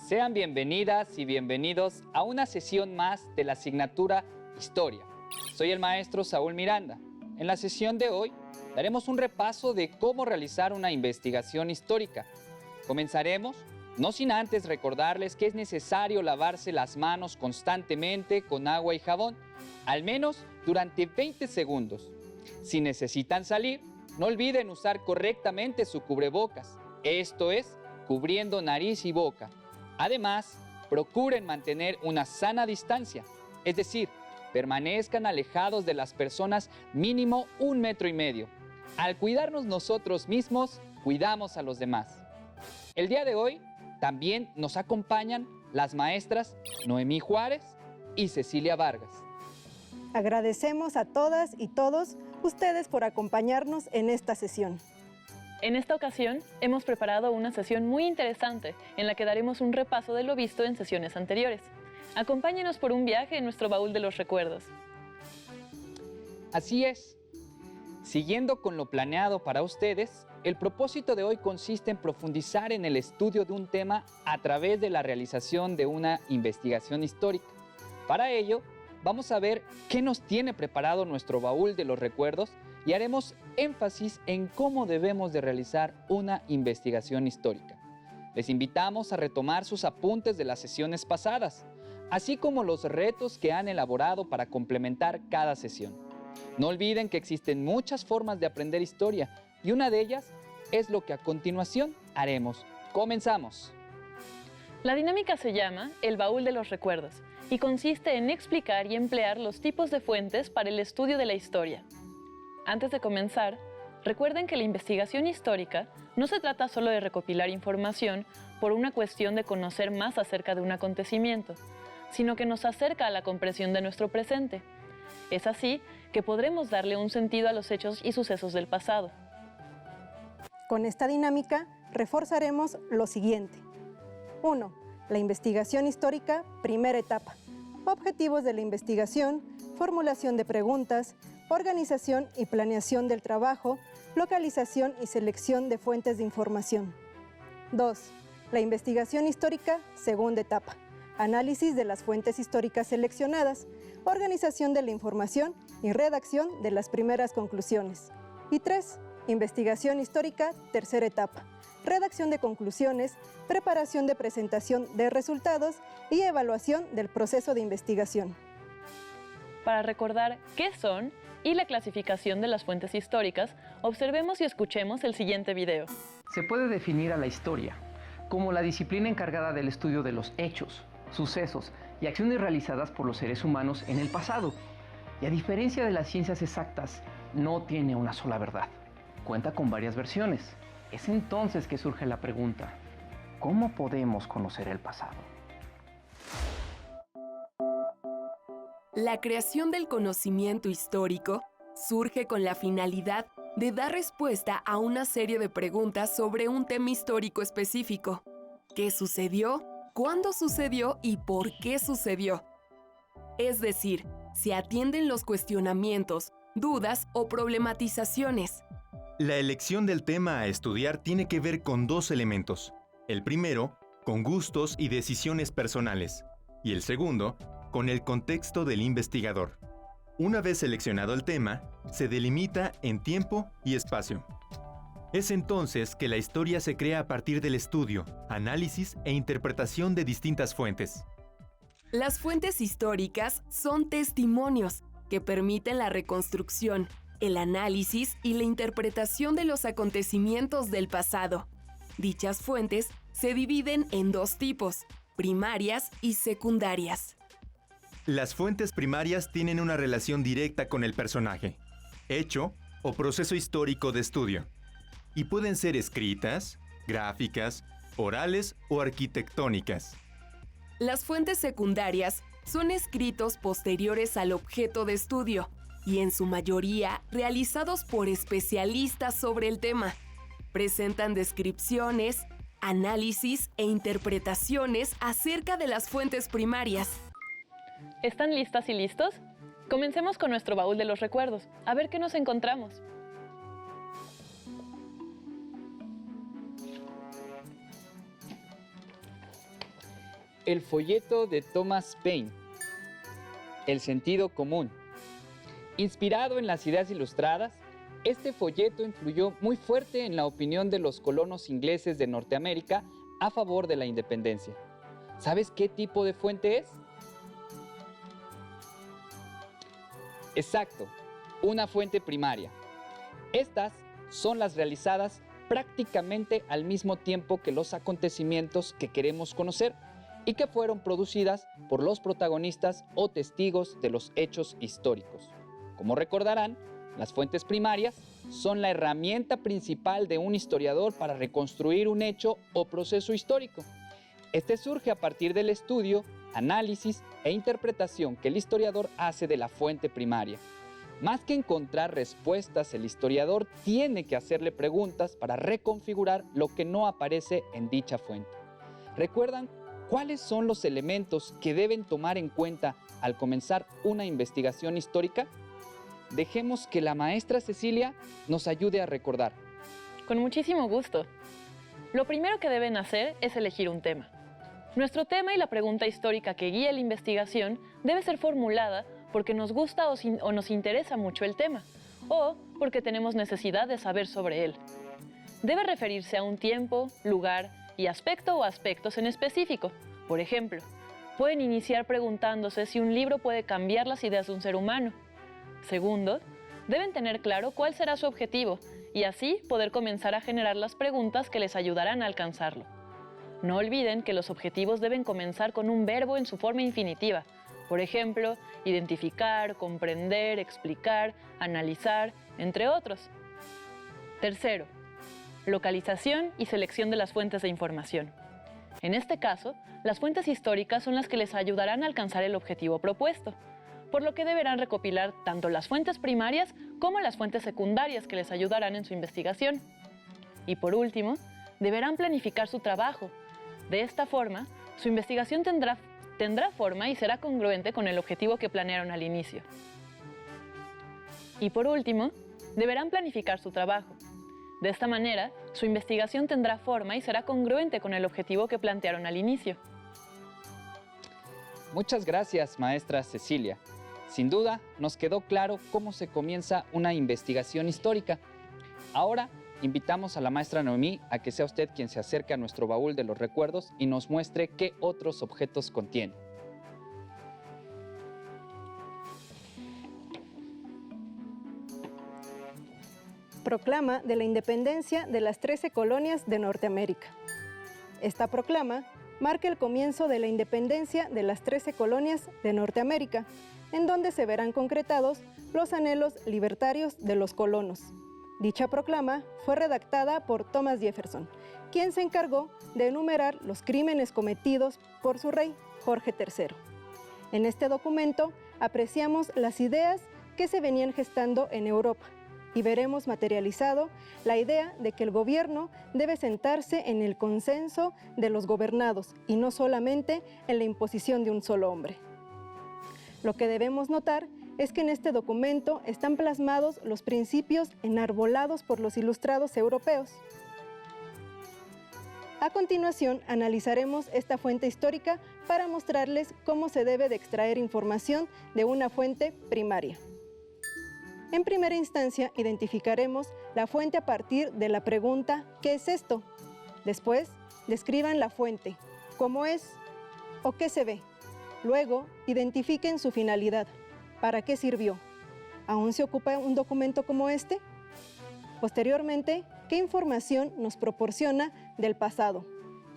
Sean bienvenidas y bienvenidos a una sesión más de la asignatura Historia. Soy el maestro Saúl Miranda. En la sesión de hoy daremos un repaso de cómo realizar una investigación histórica. Comenzaremos, no sin antes recordarles que es necesario lavarse las manos constantemente con agua y jabón, al menos durante 20 segundos. Si necesitan salir, no olviden usar correctamente su cubrebocas, esto es, cubriendo nariz y boca. Además, procuren mantener una sana distancia, es decir, permanezcan alejados de las personas mínimo 1,5 metros. Al cuidarnos nosotros mismos, cuidamos a los demás. El día de hoy también nos acompañan las maestras Noemí Juárez y Cecilia Vargas. Agradecemos a todas y todos ustedes por acompañarnos en esta sesión. En esta ocasión hemos preparado una sesión muy interesante en la que daremos un repaso de lo visto en sesiones anteriores. Acompáñenos por un viaje en nuestro baúl de los recuerdos. Así es. Siguiendo con lo planeado para ustedes, el propósito de hoy consiste en profundizar en el estudio de un tema a través de la realización de una investigación histórica. Para ello, vamos a ver qué nos tiene preparado nuestro baúl de los recuerdos y haremos énfasis en cómo debemos de realizar una investigación histórica. Les invitamos a retomar sus apuntes de las sesiones pasadas, así como los retos que han elaborado para complementar cada sesión. No olviden que existen muchas formas de aprender historia y una de ellas es lo que a continuación haremos. ¡Comenzamos! La dinámica se llama el baúl de los recuerdos y consiste en explicar y emplear los tipos de fuentes para el estudio de la historia. Antes de comenzar, recuerden que la investigación histórica no se trata solo de recopilar información por una cuestión de conocer más acerca de un acontecimiento, sino que nos acerca a la comprensión de nuestro presente. Es así que podremos darle un sentido a los hechos y sucesos del pasado. Con esta dinámica reforzaremos lo siguiente. 1. La investigación histórica, primera etapa. Objetivos de la investigación, formulación de preguntas, organización y planeación del trabajo, localización y selección de fuentes de información. 2. La investigación histórica, segunda etapa. Análisis de las fuentes históricas seleccionadas, organización de la información y redacción de las primeras conclusiones. Y 3. Investigación histórica, tercera etapa. Redacción de conclusiones, preparación de presentación de resultados y evaluación del proceso de investigación. Para recordar qué son y la clasificación de las fuentes históricas, observemos y escuchemos el siguiente video. Se puede definir a la historia como la disciplina encargada del estudio de los hechos, sucesos y acciones realizadas por los seres humanos en el pasado. Y a diferencia de las ciencias exactas, no tiene una sola verdad. Cuenta con varias versiones. Es entonces que surge la pregunta, ¿cómo podemos conocer el pasado? La creación del conocimiento histórico surge con la finalidad de dar respuesta a una serie de preguntas sobre un tema histórico específico. ¿Qué sucedió? ¿Cuándo sucedió? ¿Y por qué sucedió? Es decir, se atienden los cuestionamientos, dudas o problematizaciones. La elección del tema a estudiar tiene que ver con dos elementos. El primero, con gustos y decisiones personales, y el segundo, con el contexto del investigador. Una vez seleccionado el tema, se delimita en tiempo y espacio. Es entonces que la historia se crea a partir del estudio, análisis e interpretación de distintas fuentes. Las fuentes históricas son testimonios que permiten la reconstrucción, el análisis y la interpretación de los acontecimientos del pasado. Dichas fuentes se dividen en dos tipos, primarias y secundarias. Las fuentes primarias tienen una relación directa con el personaje, hecho o proceso histórico de estudio, y pueden ser escritas, gráficas, orales o arquitectónicas. Las fuentes secundarias son escritos posteriores al objeto de estudio y en su mayoría realizados por especialistas sobre el tema. Presentan descripciones, análisis e interpretaciones acerca de las fuentes primarias. ¿Están listas y listos? Comencemos con nuestro baúl de los recuerdos, a ver qué nos encontramos. el folleto de Thomas Paine, El sentido común. Inspirado en las ideas ilustradas, este folleto influyó muy fuerte en la opinión de los colonos ingleses de Norteamérica a favor de la independencia. ¿Sabes qué tipo de fuente es? Exacto, una fuente primaria. Estas son las realizadas prácticamente al mismo tiempo que los acontecimientos que queremos conocer y que fueron producidas por los protagonistas o testigos de los hechos históricos. Como recordarán, las fuentes primarias son la herramienta principal de un historiador para reconstruir un hecho o proceso histórico. Este surge a partir del estudio, análisis e interpretación que el historiador hace de la fuente primaria. Más que encontrar respuestas, el historiador tiene que hacerle preguntas para reconfigurar lo que no aparece en dicha fuente. ¿Recuerdan cuáles son los elementos que deben tomar en cuenta al comenzar una investigación histórica? Dejemos que la maestra Cecilia nos ayude a recordar. Con muchísimo gusto. Lo primero que deben hacer es elegir un tema. Nuestro tema y la pregunta histórica que guía la investigación debe ser formulada porque nos gusta o nos interesa mucho el tema, o porque tenemos necesidad de saber sobre él. Debe referirse a un tiempo, lugar y aspecto o aspectos en específico. Por ejemplo, pueden iniciar preguntándose si un libro puede cambiar las ideas de un ser humano. Segundo, deben tener claro cuál será su objetivo y así poder comenzar a generar las preguntas que les ayudarán a alcanzarlo. No olviden que los objetivos deben comenzar con un verbo en su forma infinitiva. Por ejemplo, identificar, comprender, explicar, analizar, entre otros. Tercero, localización y selección de las fuentes de información. En este caso, las fuentes históricas son las que les ayudarán a alcanzar el objetivo propuesto, por lo que deberán recopilar tanto las fuentes primarias como las fuentes secundarias que les ayudarán en su investigación. Y por último, deberán planificar su trabajo. De esta forma, su investigación tendrá forma y será congruente con el objetivo que planearon al inicio. Y por último, deberán planificar su trabajo. De esta manera, su investigación tendrá forma y será congruente con el objetivo que plantearon al inicio. Muchas gracias, maestra Cecilia. Sin duda, nos quedó claro cómo se comienza una investigación histórica. Ahora, invitamos a la maestra Noemí a que sea usted quien se acerque a nuestro baúl de los recuerdos y nos muestre qué otros objetos contiene. Proclama de la independencia de las 13 colonias de Norteamérica. Esta proclama marca el comienzo de la independencia de las 13 colonias de Norteamérica, en donde se verán concretados los anhelos libertarios de los colonos. Dicha proclama fue redactada por Thomas Jefferson, quien se encargó de enumerar los crímenes cometidos por su rey, Jorge III. En este documento apreciamos las ideas que se venían gestando en Europa y veremos materializado la idea de que el gobierno debe sentarse en el consenso de los gobernados y no solamente en la imposición de un solo hombre. Lo que debemos notar es que en este documento están plasmados los principios enarbolados por los ilustrados europeos. A continuación, analizaremos esta fuente histórica para mostrarles cómo se debe de extraer información de una fuente primaria. En primera instancia, identificaremos la fuente a partir de la pregunta ¿qué es esto? Después, describan la fuente, cómo es o qué se ve. Luego, identifiquen su finalidad. ¿Para qué sirvió? ¿Aún se ocupa un documento como este? Posteriormente, ¿qué información nos proporciona del pasado?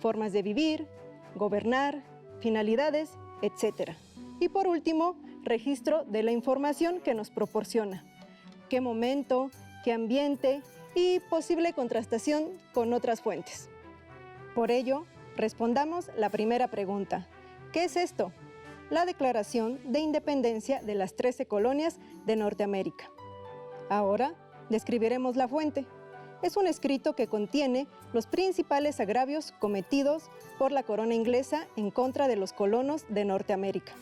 Formas de vivir, gobernar, finalidades, etc. Y por último, registro de la información que nos proporciona. ¿Qué momento, qué ambiente y posible contrastación con otras fuentes? Por ello, respondamos la primera pregunta. ¿Qué es esto? La Declaración de Independencia de las 13 colonias de Norteamérica. Ahora, describiremos la fuente. Es un escrito que contiene los principales agravios cometidos por la corona inglesa en contra de los colonos de Norteamérica.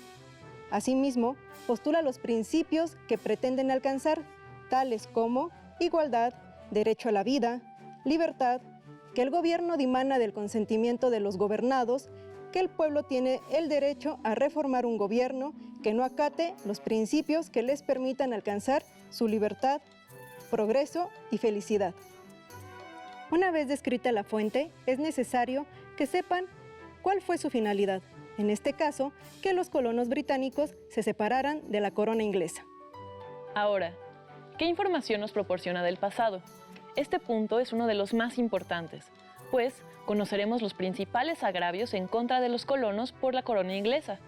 Asimismo, postula los principios que pretenden alcanzar, tales como igualdad, derecho a la vida, libertad, que el gobierno dimana del consentimiento de los gobernados que el pueblo tiene el derecho a reformar un gobierno que no acate los principios que les permitan alcanzar su libertad, progreso y felicidad. Una vez descrita la fuente, es necesario que sepan cuál fue su finalidad. En este caso, que los colonos británicos se separaran de la corona inglesa. Ahora, ¿qué información nos proporciona del pasado? Este punto es uno de los más importantes, pues conoceremos los principales agravios en contra de los colonos por la corona inglesa.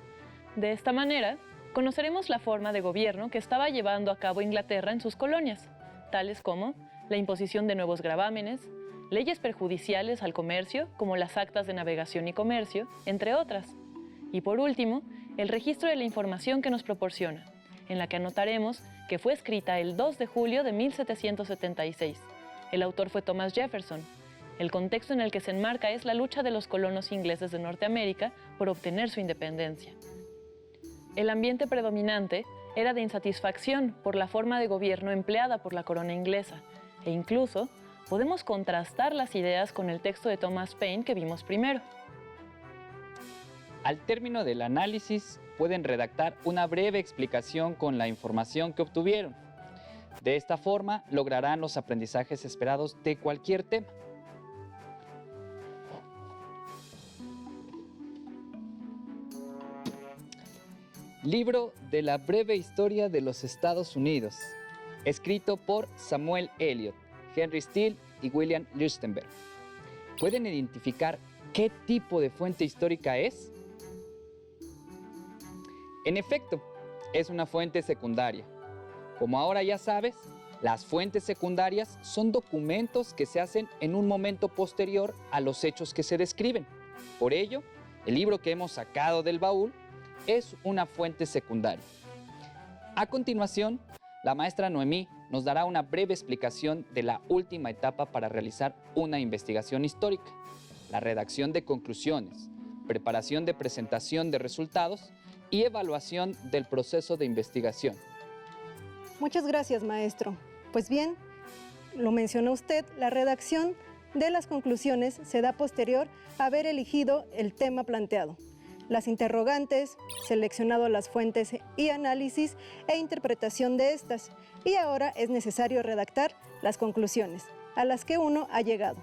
De esta manera, conoceremos la forma de gobierno que estaba llevando a cabo Inglaterra en sus colonias, tales como la imposición de nuevos gravámenes, leyes perjudiciales al comercio, como las actas de navegación y comercio, entre otras. Y por último, el registro de la información que nos proporciona, en la que anotaremos que fue escrita el 2 de julio de 1776. El autor fue Thomas Jefferson. El contexto en el que se enmarca es la lucha de los colonos ingleses de Norteamérica por obtener su independencia. El ambiente predominante era de insatisfacción por la forma de gobierno empleada por la corona inglesa, e incluso podemos contrastar las ideas con el texto de Thomas Paine que vimos primero. Al término del análisis, pueden redactar una breve explicación con la información que obtuvieron. De esta forma, lograrán los aprendizajes esperados de cualquier tema. Libro de la breve historia de los Estados Unidos, escrito por Samuel Eliot, Henry Steele y William Lichtenberg. ¿Pueden identificar qué tipo de fuente histórica es? En efecto, es una fuente secundaria. Como ahora ya sabes, las fuentes secundarias son documentos que se hacen en un momento posterior a los hechos que se describen. Por ello, el libro que hemos sacado del baúl es una fuente secundaria. A continuación, la maestra Noemí nos dará una breve explicación de la última etapa para realizar una investigación histórica: la redacción de conclusiones, preparación de presentación de resultados y evaluación del proceso de investigación. Muchas gracias, maestro. Pues bien, lo mencionó usted, la redacción de las conclusiones se da posterior a haber elegido el tema planteado, las interrogantes, seleccionado las fuentes y análisis e interpretación de estas, y ahora es necesario redactar las conclusiones a las que uno ha llegado.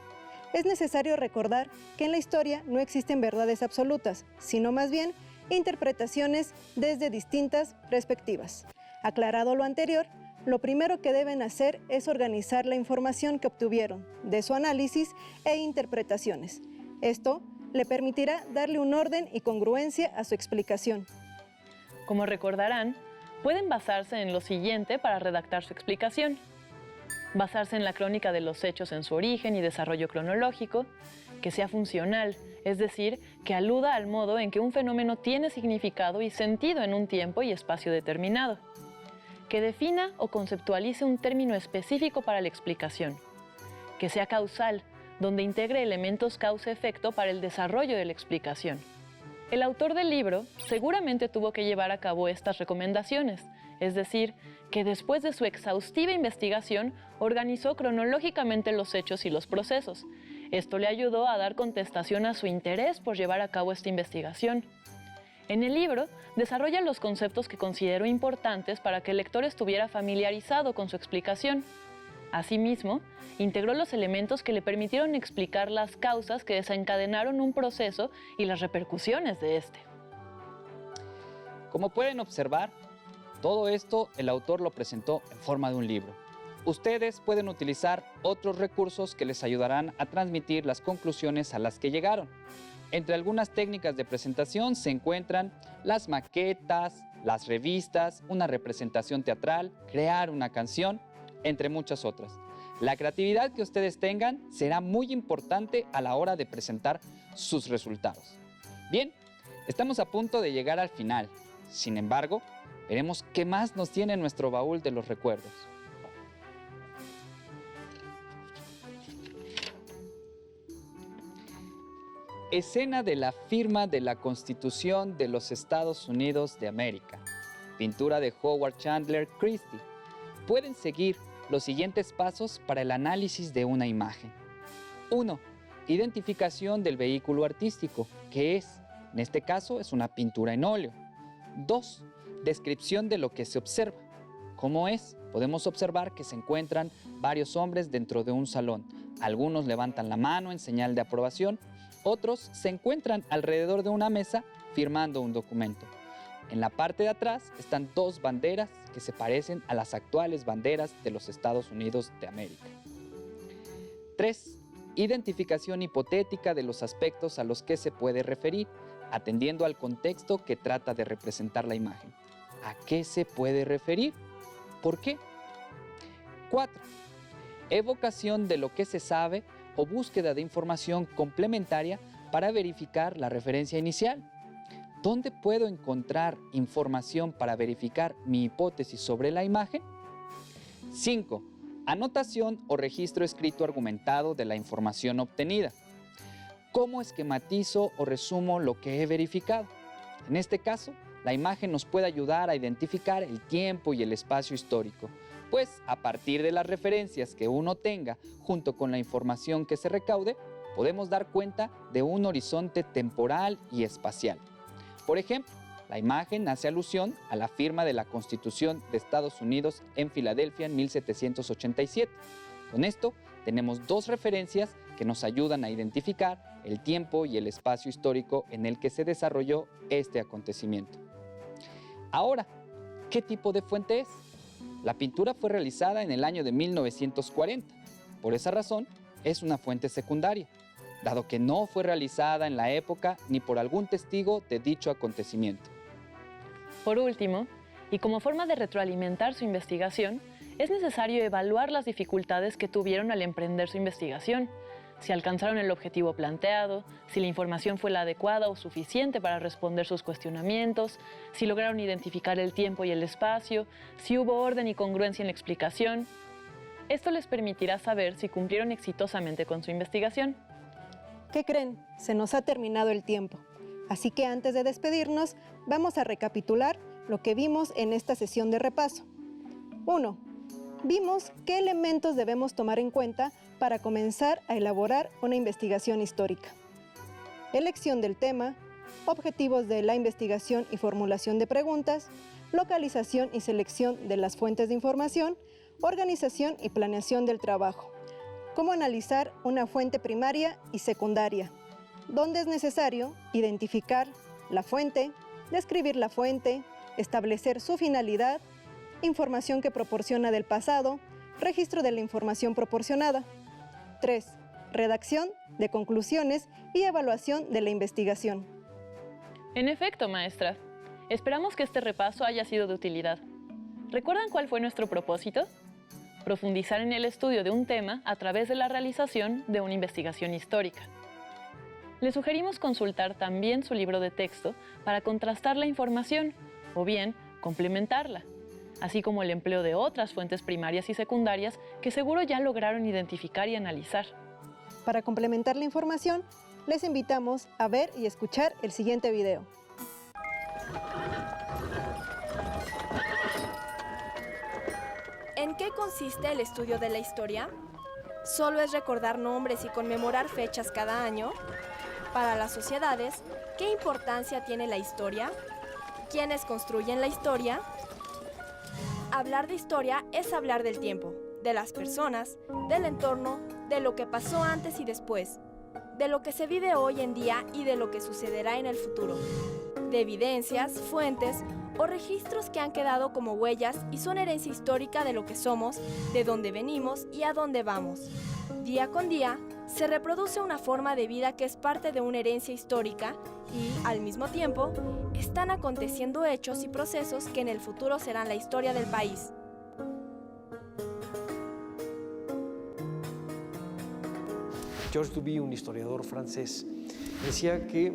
Es necesario recordar que en la historia no existen verdades absolutas, sino más bien interpretaciones desde distintas perspectivas. Aclarado lo anterior, lo primero que deben hacer es organizar la información que obtuvieron de su análisis e interpretaciones. Esto le permitirá darle un orden y congruencia a su explicación. Como recordarán, pueden basarse en lo siguiente para redactar su explicación. Basarse en la crónica de los hechos en su origen y desarrollo cronológico, que sea funcional, es decir, que aluda al modo en que un fenómeno tiene significado y sentido en un tiempo y espacio determinado, que defina o conceptualice un término específico para la explicación, que sea causal, donde integre elementos causa-efecto para el desarrollo de la explicación. El autor del libro seguramente tuvo que llevar a cabo estas recomendaciones, es decir, que después de su exhaustiva investigación organizó cronológicamente los hechos y los procesos. Esto le ayudó a dar contestación a su interés por llevar a cabo esta investigación. En el libro, desarrolla los conceptos que consideró importantes para que el lector estuviera familiarizado con su explicación. Asimismo, integró los elementos que le permitieron explicar las causas que desencadenaron un proceso y las repercusiones de este. Como pueden observar, todo esto el autor lo presentó en forma de un libro. Ustedes pueden utilizar otros recursos que les ayudarán a transmitir las conclusiones a las que llegaron. Entre algunas técnicas de presentación se encuentran las maquetas, las revistas, una representación teatral, crear una canción, entre muchas otras. La creatividad que ustedes tengan será muy importante a la hora de presentar sus resultados. Bien, estamos a punto de llegar al final. Sin embargo, veremos qué más nos tiene nuestro baúl de los recuerdos. Escena de la firma de la Constitución de los Estados Unidos de América. Pintura de Howard Chandler Christie. Pueden seguir los siguientes pasos para el análisis de una imagen. 1. Identificación del vehículo artístico, que es En este caso es una pintura en óleo. 2. Descripción de lo que se observa. ¿Cómo es? Podemos observar que se encuentran varios hombres dentro de un salón. Algunos levantan la mano en señal de aprobación, otros se encuentran alrededor de una mesa firmando un documento. En la parte de atrás están dos banderas que se parecen a las actuales banderas de los Estados Unidos de América. 3. Identificación hipotética de los aspectos a los que se puede referir, atendiendo al contexto que trata de representar la imagen. ¿A qué se puede referir? ¿Por qué? 4. Evocación de lo que se sabe o búsqueda de información complementaria para verificar la referencia inicial. ¿Dónde puedo encontrar información para verificar mi hipótesis sobre la imagen? 5. Anotación o registro escrito argumentado de la información obtenida. ¿Cómo esquematizo o resumo lo que he verificado? En este caso, la imagen nos puede ayudar a identificar el tiempo y el espacio histórico, pues a partir de las referencias que uno tenga junto con la información que se recaude, podemos dar cuenta de un horizonte temporal y espacial. Por ejemplo, la imagen hace alusión a la firma de la Constitución de Estados Unidos en Filadelfia en 1787. Con esto, tenemos dos referencias que nos ayudan a identificar el tiempo y el espacio histórico en el que se desarrolló este acontecimiento. Ahora, ¿qué tipo de fuente es? La pintura fue realizada en el año de 1940. Por esa razón, es una fuente secundaria, dado que no fue realizada en la época ni por algún testigo de dicho acontecimiento. Por último, y como forma de retroalimentar su investigación, es necesario evaluar las dificultades que tuvieron al emprender su investigación, si alcanzaron el objetivo planteado, si la información fue la adecuada o suficiente para responder sus cuestionamientos, si lograron identificar el tiempo y el espacio, si hubo orden y congruencia en la explicación. Esto les permitirá saber si cumplieron exitosamente con su investigación. ¿Qué creen? Se nos ha terminado el tiempo. Así que antes de despedirnos, vamos a recapitular lo que vimos en esta sesión de repaso. 1. Vimos qué elementos debemos tomar en cuenta para comenzar a elaborar una investigación histórica. Elección del tema, objetivos de la investigación y formulación de preguntas, localización y selección de las fuentes de información, organización y planeación del trabajo. Cómo analizar una fuente primaria y secundaria. Dónde es necesario identificar la fuente, describir la fuente, establecer su finalidad, información que proporciona del pasado, registro de la información proporcionada. 3. Redacción de conclusiones y evaluación de la investigación. En efecto, maestra. Esperamos que este repaso haya sido de utilidad. ¿Recuerdan cuál fue nuestro propósito? Profundizar en el estudio de un tema a través de la realización de una investigación histórica. Les sugerimos consultar también su libro de texto para contrastar la información o bien complementarla, así como el empleo de otras fuentes primarias y secundarias que seguro ya lograron identificar y analizar. Para complementar la información, les invitamos a ver y escuchar el siguiente video. ¿En qué consiste el estudio de la historia? ¿Solo es recordar nombres y conmemorar fechas cada año? Para las sociedades, ¿qué importancia tiene la historia? ¿Quiénes construyen la historia? Hablar de historia es hablar del tiempo, de las personas, del entorno, de lo que pasó antes y después, de lo que se vive hoy en día y de lo que sucederá en el futuro, de evidencias, fuentes o registros que han quedado como huellas y son herencia histórica de lo que somos, de dónde venimos y a dónde vamos. Día con día, se reproduce una forma de vida que es parte de una herencia histórica y, al mismo tiempo, están aconteciendo hechos y procesos que en el futuro serán la historia del país. Georges Duby, un historiador francés, decía que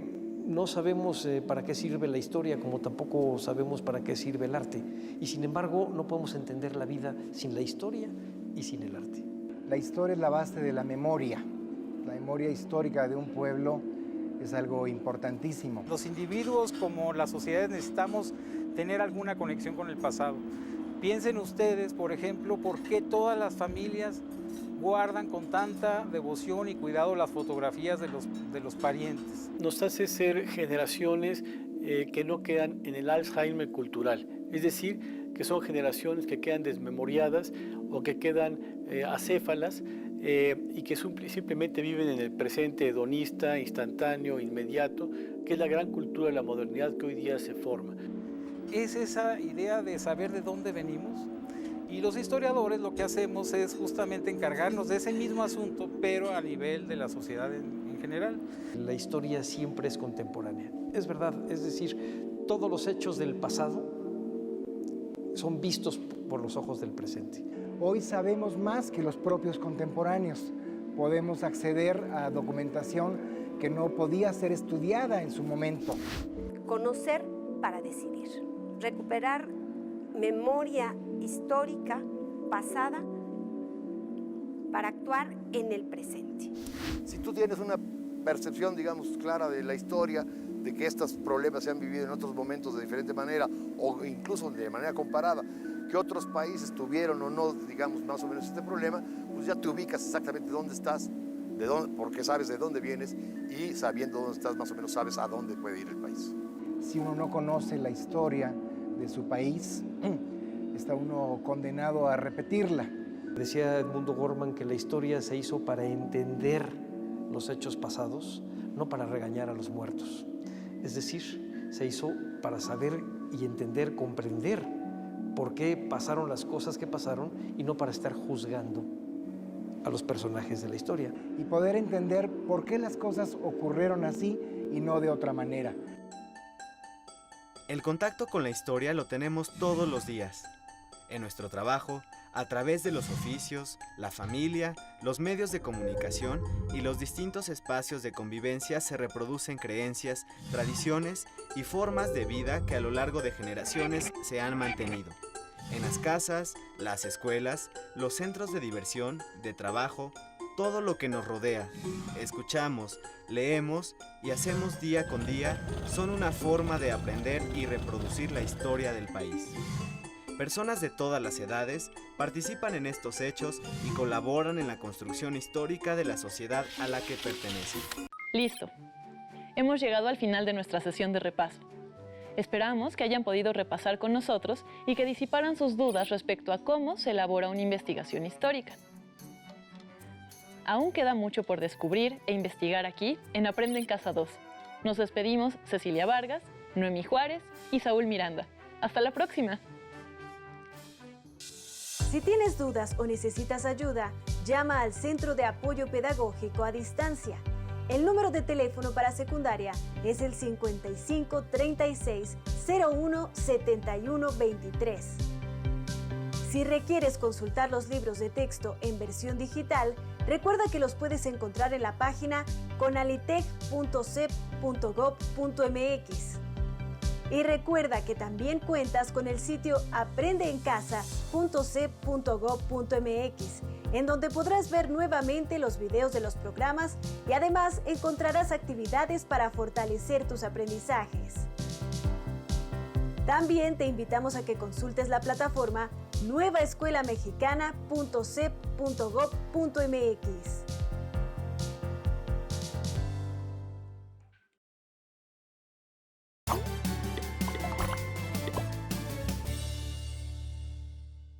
no sabemos para qué sirve la historia, como tampoco sabemos para qué sirve el arte. Y sin embargo, no podemos entender la vida sin la historia y sin el arte. La historia es la base de la memoria. La memoria histórica de un pueblo es algo importantísimo. Los individuos como las sociedades necesitamos tener alguna conexión con el pasado. Piensen ustedes, por ejemplo, por qué todas las familias guardan con tanta devoción y cuidado las fotografías de los parientes. Nos hace ser generaciones que no quedan en el Alzheimer cultural, es decir, que son generaciones que quedan desmemoriadas o que quedan acéfalas y que simplemente viven en el presente hedonista, instantáneo, inmediato, que es la gran cultura de la modernidad que hoy día se forma. Es esa idea de saber de dónde venimos, y los historiadores lo que hacemos es justamente encargarnos de ese mismo asunto, pero a nivel de la sociedad en general. La historia siempre es contemporánea, es verdad, es decir, todos los hechos del pasado son vistos por los ojos del presente. Hoy sabemos más que los propios contemporáneos. Podemos acceder a documentación que no podía ser estudiada en su momento. Conocer para decidir. Recuperar memoria histórica pasada para actuar en el presente. Si tú tienes una percepción, digamos, clara de la historia, de que estos problemas se han vivido en otros momentos de diferente manera o incluso de manera comparada, que otros países tuvieron o no, digamos, más o menos este problema, pues ya te ubicas exactamente dónde estás, porque sabes de dónde vienes y sabiendo dónde estás, más o menos sabes a dónde puede ir el país. Si uno no conoce la historia de su país, está uno condenado a repetirla. Decía Edmundo Gorman que la historia se hizo para entender los hechos pasados, no para regañar a los muertos. Es decir, se hizo para saber y entender, comprender por qué pasaron las cosas que pasaron y no para estar juzgando a los personajes de la historia. Y poder entender por qué las cosas ocurrieron así y no de otra manera. El contacto con la historia lo tenemos todos los días, en nuestro trabajo, a través de los oficios, la familia, los medios de comunicación y los distintos espacios de convivencia se reproducen creencias, tradiciones y formas de vida que a lo largo de generaciones se han mantenido. En las casas, las escuelas, los centros de diversión, de trabajo, todo lo que nos rodea, escuchamos, leemos y hacemos día con día son una forma de aprender y reproducir la historia del país. Personas de todas las edades participan en estos hechos y colaboran en la construcción histórica de la sociedad a la que pertenecen. Listo. Hemos llegado al final de nuestra sesión de repaso. Esperamos que hayan podido repasar con nosotros y que disiparan sus dudas respecto a cómo se elabora una investigación histórica. Aún queda mucho por descubrir e investigar aquí en Aprende en Casa 2. Nos despedimos Cecilia Vargas, Noemí Juárez y Saúl Miranda. ¡Hasta la próxima! Si tienes dudas o necesitas ayuda, llama al Centro de Apoyo Pedagógico a Distancia. El número de teléfono para secundaria es el 55 36 01 71 23. Si requieres consultar los libros de texto en versión digital, recuerda que los puedes encontrar en la página conalitec.cep.gov.mx. Y recuerda que también cuentas con el sitio aprendeencasa.cep.gov.mx, en donde podrás ver nuevamente los videos de los programas y además encontrarás actividades para fortalecer tus aprendizajes. También te invitamos a que consultes la plataforma nuevaescuelamexicana.cep.gov.mx.